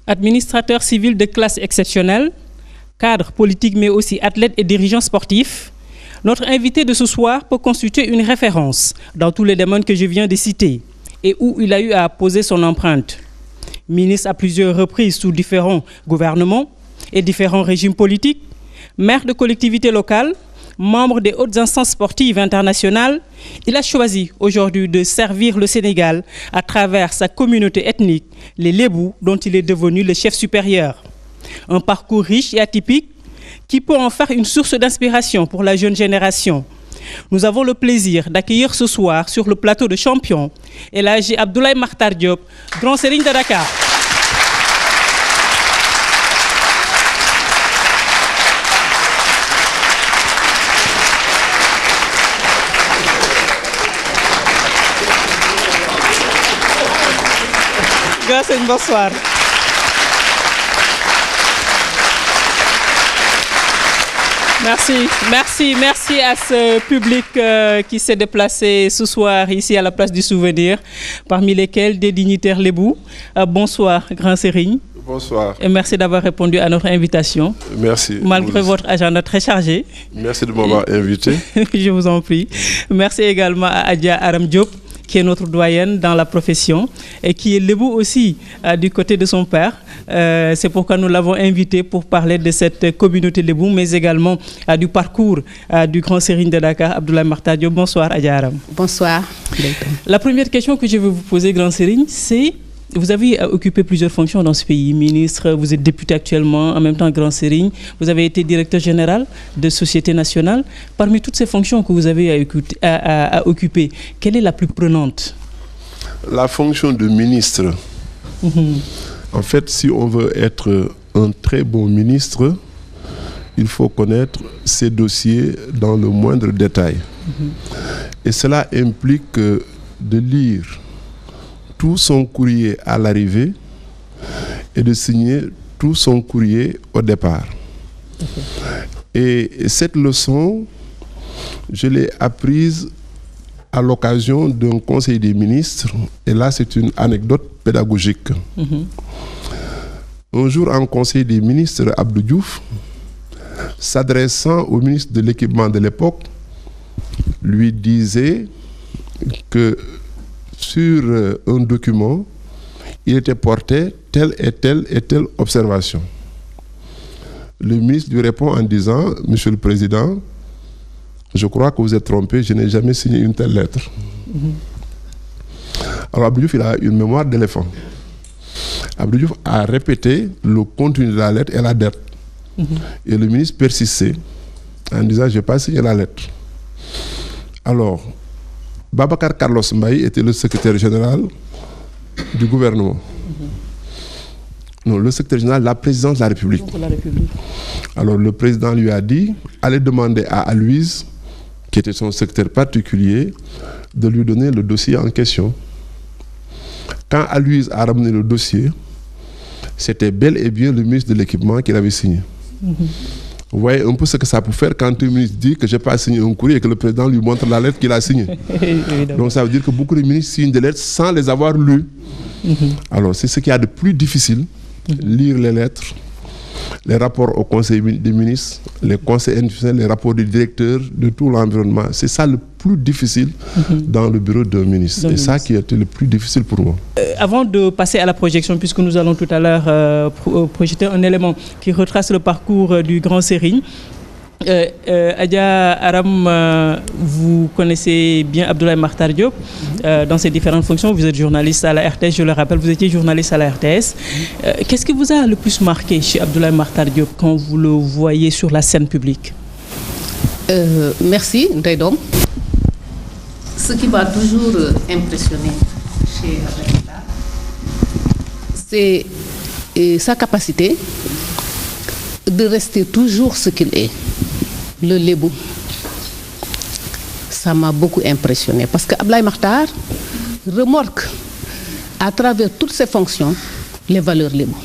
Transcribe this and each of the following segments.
Administrateur civil de classe exceptionnelle, cadre politique mais aussi athlète et dirigeant sportif, notre invité de ce soir peut constituer une référence dans tous les domaines que je viens de citer et où il a eu à poser son empreinte. Ministre à plusieurs reprises sous différents gouvernements et différents régimes politiques, maire de collectivités locales, membre des hautes instances sportives internationales, il a choisi aujourd'hui de servir le Sénégal à travers sa communauté ethnique, les Lébou, dont il est devenu le chef supérieur. Un parcours riche et atypique qui peut en faire une source d'inspiration pour la jeune génération. Nous avons le plaisir d'accueillir ce soir sur le plateau de champions El Hadji Abdoulaye Makhtar Diop, Grand Serigne de Dakar. Grand Serigne, bonsoir. Merci à ce public qui s'est déplacé ce soir ici à la place du souvenir, parmi lesquels des dignitaires lébou. Bonsoir, Grand Serigne. Bonsoir. Et merci d'avoir répondu à notre invitation. Merci. Malgré votre agenda très chargé. Merci de m'avoir invité. Je vous en prie. Merci également à Adja Aram Diop, qui est notre doyenne dans la profession et qui est lébou aussi du côté de son père. C'est pourquoi nous l'avons invité pour parler de cette communauté lébou, mais également du parcours du Grand Serigne de Dakar, Abdoulaye Makhtar Diop. Bonsoir, Adja Aram. Bonsoir. La première question que je vais vous poser, Grand Serigne, c'est: vous avez occupé plusieurs fonctions dans ce pays, ministre, vous êtes député actuellement, en même temps Grand Serigne, vous avez été directeur général de Société Nationale. Parmi toutes ces fonctions que vous avez à occuper, quelle est la plus prenante? La fonction de ministre. En fait, si on veut être un très bon ministre, il faut connaître ses dossiers dans le moindre détail. Et cela implique de lire tout son courrier à l'arrivée et de signer tout son courrier au départ. Et cette leçon, je l'ai apprise à l'occasion d'un conseil des ministres. Et là, c'est une anecdote pédagogique. Un jour, en conseil des ministres, Abdou Diouf, s'adressant au ministre de l'équipement de l'époque, lui disait que sur un document, il était porté telle et telle observation. Le ministre lui répond en disant: Monsieur le Président, je crois que vous êtes trompé, je n'ai jamais signé une telle lettre. Alors Abdou Diouf, il a une mémoire d'éléphant. Abdou Diouf a répété le contenu de la lettre et la date. Et le ministre persistait en disant: je n'ai pas signé la lettre. Alors, Babacar Carlos Mbaye était le secrétaire général du gouvernement. Non, le secrétaire général de la présidence de la République. Alors le président lui a dit: allez demander à Aloïse, qui était son secrétaire particulier, de lui donner le dossier en question. Quand Aloïse a ramené le dossier, c'était bel et bien le ministre de l'équipement qui l'avait signé. Vous voyez un peu ce que ça peut faire quand un ministre dit que je n'ai pas signé un courrier et que le président lui montre la lettre qu'il a signée. Donc ça veut dire que beaucoup de ministres signent des lettres sans les avoir lues. Alors c'est ce qu'il y a de plus difficile, lire les lettres, les rapports au conseil des ministres, les conseils institutionnels, les rapports des directeurs, de tout l'environnement. C'est ça le plus difficile dans le bureau d'un ministre. Et ça qui a été le plus difficile pour moi. Avant de passer à la projection, puisque nous allons tout à l'heure projeter un élément qui retrace le parcours du Grand Serigne, Adja Aram, vous connaissez bien Abdoulaye Makhtar Diop dans ses différentes fonctions. Vous êtes journaliste à la RTS, je le rappelle, vous étiez journaliste à la RTS. Qu'est-ce qui vous a le plus marqué chez Abdoulaye Makhtar Diop quand vous le voyez sur la scène publique? Merci, Ndaïdom. Ce qui m'a toujours impressionné chez Abdoulaye Makhtar, c'est sa capacité de rester toujours ce qu'il est, le lébou. Ça m'a beaucoup impressionné parce que Abdoulaye Makhtar remorque à travers toutes ses fonctions les valeurs lébou.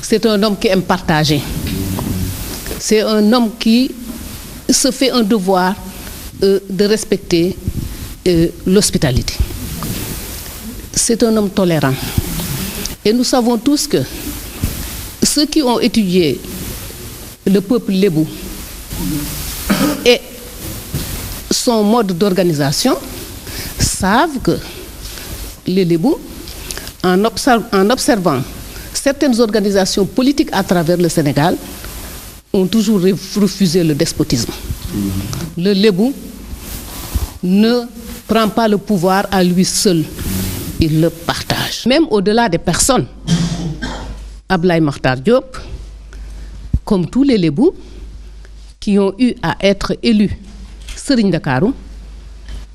C'est un homme qui aime partager. C'est un homme qui se fait un devoir de respecter l'hospitalité. C'est un homme tolérant. Et nous savons tous que ceux qui ont étudié le peuple lébou et son mode d'organisation savent que les Lébous, en observant certaines organisations politiques à travers le Sénégal, ont toujours refusé le despotisme. Le Lébou ne prend pas le pouvoir à lui seul, il le partage. Même au-delà des personnes, Ablaye Makhtar Diop, comme tous les Lébous qui ont eu à être élus Serigne Dakarou,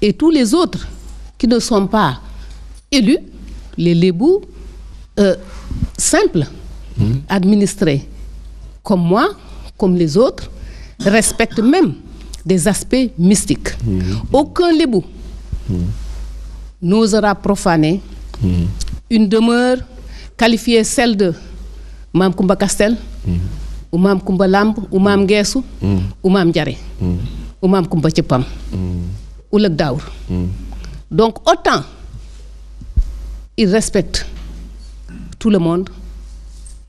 et tous les autres qui ne sont pas élus, les Lébous simples, administrés comme moi, comme les autres, respectent même des aspects mystiques. Aucun Lébou n'osera profaner une demeure qualifiée celle de Mam Koumba Kastel, ou Mam Koumba Lamb, ou Mam Guessou, ou Mam Diaré, ou Mam Koumba Tchepam, ou Lek Daour. Donc autant il respecte tout le monde,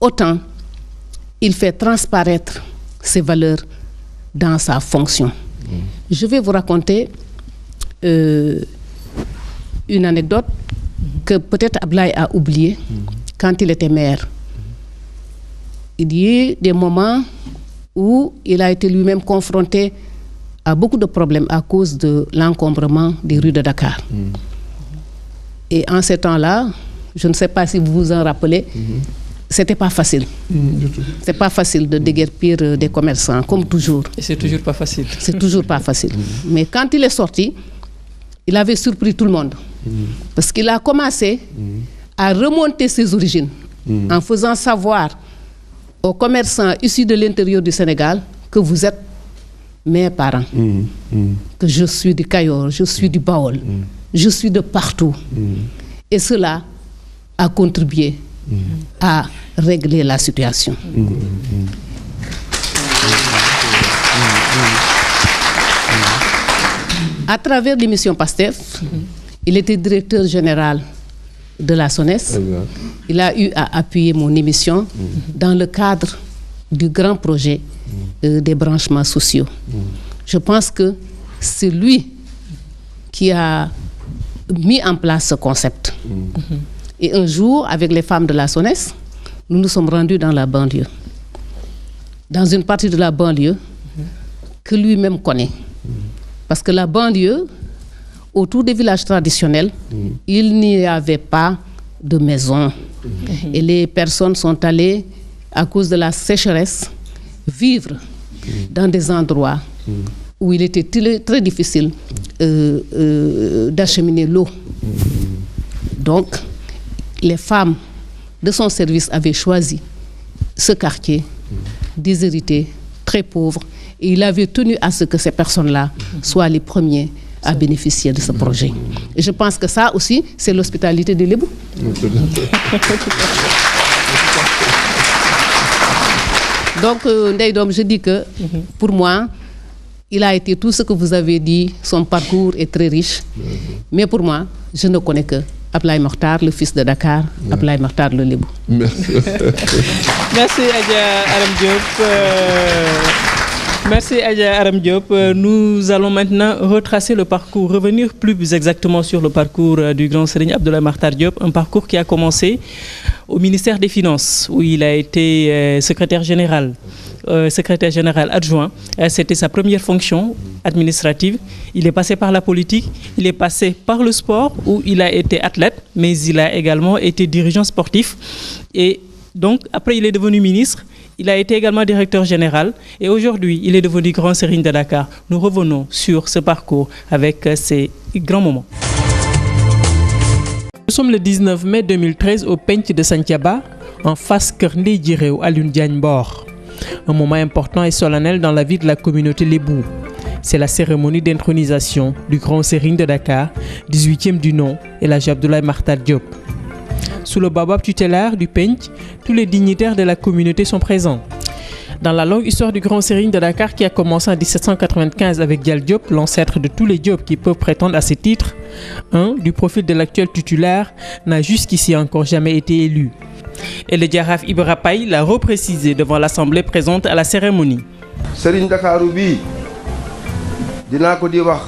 autant il fait transparaître ses valeurs dans sa fonction. Je vais vous raconter une anecdote que peut-être Ablaye a oubliée quand il était maire. Il y a eu des moments où il a été lui-même confronté à beaucoup de problèmes à cause de l'encombrement des rues de Dakar. Et en ces temps-là, je ne sais pas si vous vous en rappelez, c'était pas facile. C'est pas facile de déguerpir des commerçants, comme toujours. Et c'est toujours pas facile. C'est toujours pas facile. Mais quand il est sorti, il avait surpris tout le monde. Parce qu'il a commencé à remonter ses origines en faisant savoir aux commerçants issus de l'intérieur du Sénégal que vous êtes mes parents, que je suis du Kayor, je suis du Baol, je suis de partout. Et cela a contribué à régler la situation. À travers l'émission PASTEF, il était directeur général de la SONES. Il a eu à appuyer mon émission dans le cadre du grand projet des branchements sociaux. Je pense que c'est lui qui a mis en place ce concept. Et un jour, avec les femmes de la SONES, nous nous sommes rendus dans la banlieue. Dans une partie de la banlieue que lui-même connaît. Parce que la banlieue, autour des villages traditionnels, il n'y avait pas de maison. Et les personnes sont allées, à cause de la sécheresse, vivre dans des endroits où il était très difficile d'acheminer l'eau. Donc, les femmes de son service avaient choisi ce quartier déshérité, très pauvre, et il avait tenu à ce que ces personnes-là soient les premiers à bénéficier de ce projet. Et je pense que ça aussi, c'est l'hospitalité de Lébou. Donc, Ndeye Dom, je dis que pour moi, il a été tout ce que vous avez dit, son parcours est très riche. Mais pour moi, je ne connais que Ablaye Makhtar, le fils de Dakar, Ablaye Makhtar, le Lébou. Merci. Merci Adja Aram Diop. Merci Adja Aram Diop. Nous allons maintenant retracer le parcours, revenir plus exactement sur le parcours du grand Serigne Abdoulaye Makhtar Diop, un parcours qui a commencé au ministère des Finances, où il a été secrétaire général adjoint. C'était sa première fonction administrative. Il est passé par la politique, il est passé par le sport, où il a été athlète, mais il a également été dirigeant sportif. Et donc, après, il est devenu ministre. Il a été également directeur général et aujourd'hui, il est devenu grand Serigne de Dakar. Nous revenons sur ce parcours avec ces grands moments. Nous sommes le 19 mai 2013 au Penc de Santhiaba, en face Kër Ndeye Djiréw à Alioune Diagne Mbor. Un moment important et solennel dans la vie de la communauté Lébou. C'est la cérémonie d'intronisation du grand Serigne de Dakar, 18e du nom, El Hadji Abdoulaye Makhtar Diop. Sous le babab tutélaire du Penc, tous les dignitaires de la communauté sont présents. Dans la longue histoire du Grand Serigne de Dakar qui a commencé en 1795 avec Dial Diop, l'ancêtre de tous les Diop qui peuvent prétendre à ces titres, un du profil de l'actuel titulaire n'a jusqu'ici encore jamais été élu. Et le Jaraaf Ibra Paye l'a reprécisé devant l'assemblée présente à la cérémonie. Serigne Dakaru bii dinaa ko di wax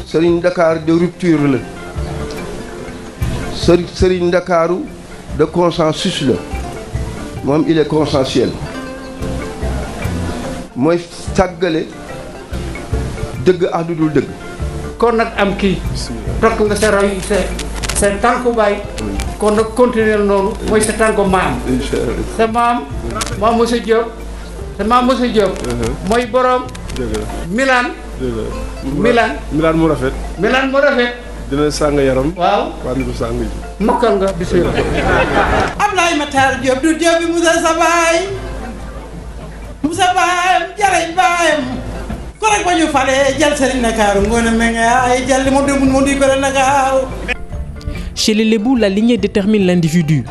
Serigne Dakar de rupture la Serigne Dakaru de consensus la moom il est consensuel mooy tàggale dëgg ak lu dul dëgg. kon nag am kii tokk nga sa roy sa tànku baay kon nag continuer noonu mooy sa tànku maam sa maam Moussa Diop sa maam Moussa Diop mooy borom Milan mu rafet dina sàng yaram waaw wàllu ko sàng ji mokkal nga bismillah. Ablaye Matar Diop du Diop bi Moussa sa baay Moussa baayam jaray baayam ko rek ba ñu falee jël Serigne Ndakaaru ngoone me nga ay jël li mu di ko Ndakaaru. Chez les Lébou, la lignée détermine l'individu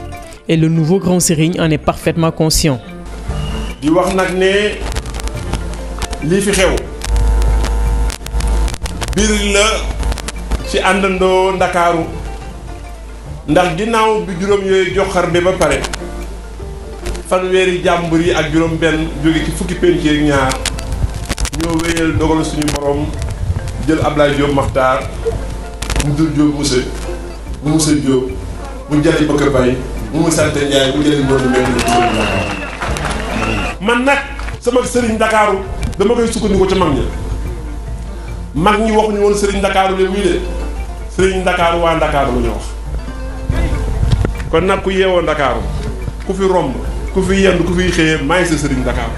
et le nouveau Grand Serigne en est parfaitement conscient. di wax nag ne lii fi xew biir la ci àndandoo Ndakaaru ndax ginnaaw bi juróom yooyu joxar bi ba pare fanweeri jàmbur yi ak juróom benn jóge ci fukki penc ak ñaar ñoo wéyal dogal suñu borom jël Ablaye Diop Makhtar mu dul Diop Moussa Diop mu jëli Bakar Baye mu sant Ndiaye mu jëli Mbodj Mbène man nag sama Serigne Ndakaaru dama koy sukkandiku ca mag ñi waxuñu woon Serigne Ndakaaru le wii de Serigne Ndakaaru waa Ndakaaru la ñu wax kon nag ku yeewoo Ndakaaru ku fi romb ku fi yendu ku fi xëyee maa ngi sa Serigne Ndakaaru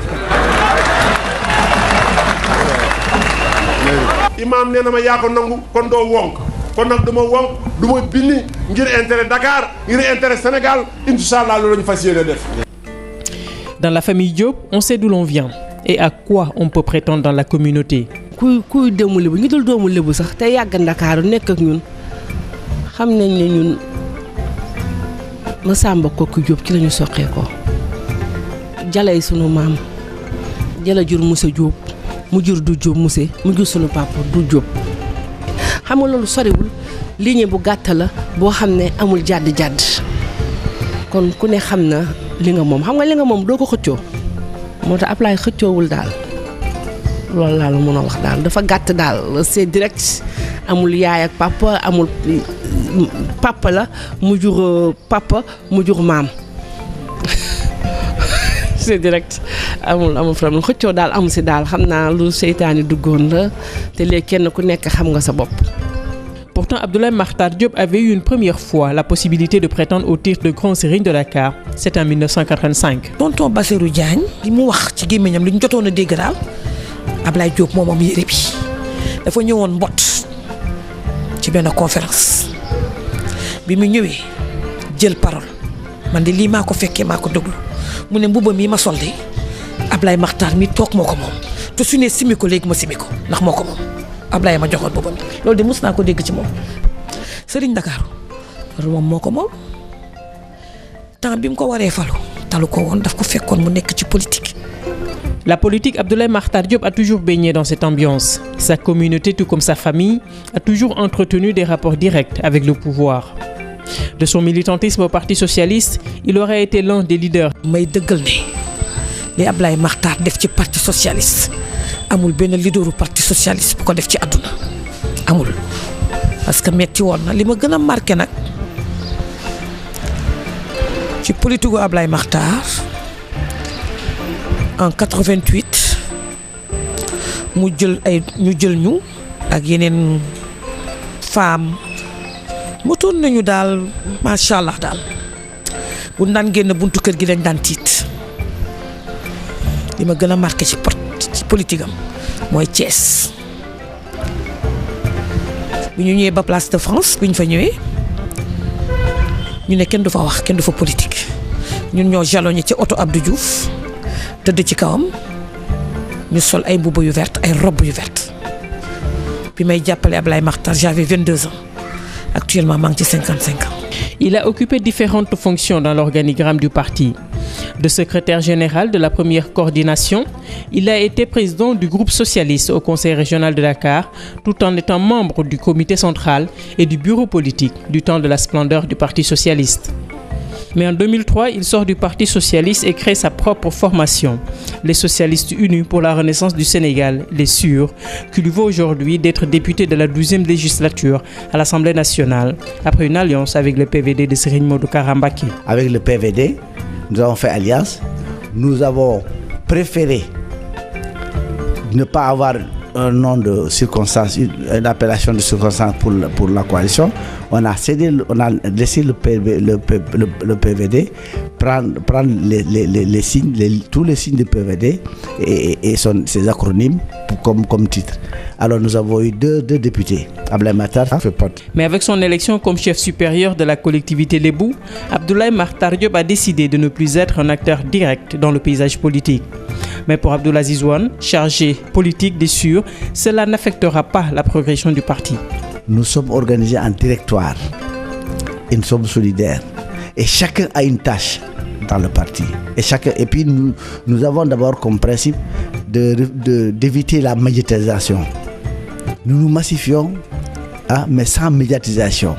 imaam nee na ma yaa ko nangu kon doo wonk kon nag dama wonk du ma bindi ngir intérêt Dakar ngir intérêt Sénégal incha allah loolu la ñu fas yéene def. Dans la famille Diop, on sait d'où l'on vient et à quoi on peut prétendre dans la communauté. kuy doomu Lebu ñu dul doomu Lebu sax te yàgg Ndakaaru nekk ak ñun xam nañ ne ñun Masamba Kokki Diop ci la ñu soqee ko jalay sunu maam jala jur Moussa Diop mu jur du Diop Moussa mu jur sunu papa du Diop xam nga loolu soriwul ligne bu gàtt la boo xam ne amul jàdd kon ku ne xam na li nga moom xam nga li nga moom doo ko xëccoo moo tax Ablaye xëccoowul daal loolu laa la mën a wax daal dafa gàtt daal c'est direct amul yaay ak papa amul papa la mu jur papa mu jur maam c'est direct amul problème xëccoo daal amul si daal xam naa lu seytaane duggoon la te léegi kenn ku nekk xam nga sa bopp. Pourtant, Abdoulaye Makhtar Diop avait eu une première fois la possibilité de prétendre au titre de Grand Serigne de Dakar. C'était en 1985. tonton Bassirou Diagne li mu wax ci gémmiñam li ñu jotoon a dégg daal Ablaye Diop moom am yére bi dafa ñëwoon mbott ci benn conférence bi mu ñëwee jël parole man de lii maa ko fekkee maa ko déglu mu ne mbuba mii ma sol de Ablaye Makhtar mi toog moo ko moom te su ne simi ko léegi ma simi ko ndax moo ko moom Ablaye ma joxoon boppam loolu de mos naa ko dégg ci moom Serigne Dakar loolu moom moo ko moom temps bi mu ko waree falu talu ko woon daf ko fekkoon mu nekk ci politique. La politique, Abdoulaye Makhtar Diop a toujours baigné dans cette ambiance. Sa communauté, tout comme sa famille, a toujours entretenu des rapports directs avec le pouvoir. De son militantisme au Parti socialiste, il aurait été l'un des leaders. may dëggal ne li Ablaye Makhtar def ci Parti socialiste amul benn leaderu Parti socialiste bu ko def ci àdduna amul parce que metti woon na li ma gën a marqué nag ci politique gu Ablaye Makhtar en 88 mu jël ñu ak yeneen femme motoon nañu daal macha allah daal bu daan génn buntu kër gi dañ daan tiit li ma gën a marqué ci politique am mooy Thiès bi ñu ñëwee ba place de France bi ñu fa ñëwee ñu ne kenn du fa wax kenn du fa politique ñun ñoo jalonné ci oto Abdou Diouf tëdd ci kawam ñu sol ay mbubb yu verte ay robe yu verte bi may jàppale Ablaye Makhtar j'avais 22 ans actuellement maa ngi ci 55 ans. Il a occupé différentes fonctions dans l'organigramme du parti. De secrétaire général de la première coordination, il a été président du groupe socialiste au Conseil régional de Dakar, tout en étant membre du comité central et du bureau politique du temps de la splendeur du Parti socialiste. Mais en 2003, il sort du Parti socialiste et crée sa propre formation, les Socialistes Unis pour la Renaissance du Sénégal, les SUR, qui lui vaut aujourd'hui d'être député de la 12e législature à l'Assemblée nationale, après une alliance avec le PVD de Serigne Modou Kara Mbacké. Avec le PVD, nous avons fait alliance. Nous avons préféré ne pas avoir un nom de circonstance, une appellation de circonstance pour la coalition. On a laissé le PVD prendre les signes, tous les signes du PVD et ses acronymes comme titre. Alors nous avons eu deux députés. Abdoulaye Makhtar fait partie. Mais avec son élection comme chef supérieur de la collectivité Lébou, Abdoulaye Makhtar Diop a décidé de ne plus être un acteur direct dans le paysage politique. Mais pour Abdoul Aziz Wane, chargé politique des SUR, cela n'affectera pas la progression du parti. Nous sommes organisés en directoire et nous sommes solidaires. Et chacun a une tâche dans le parti. Et puis nous avons d'abord comme principe d'éviter la médiatisation. Nous nous massifions, mais sans médiatisation.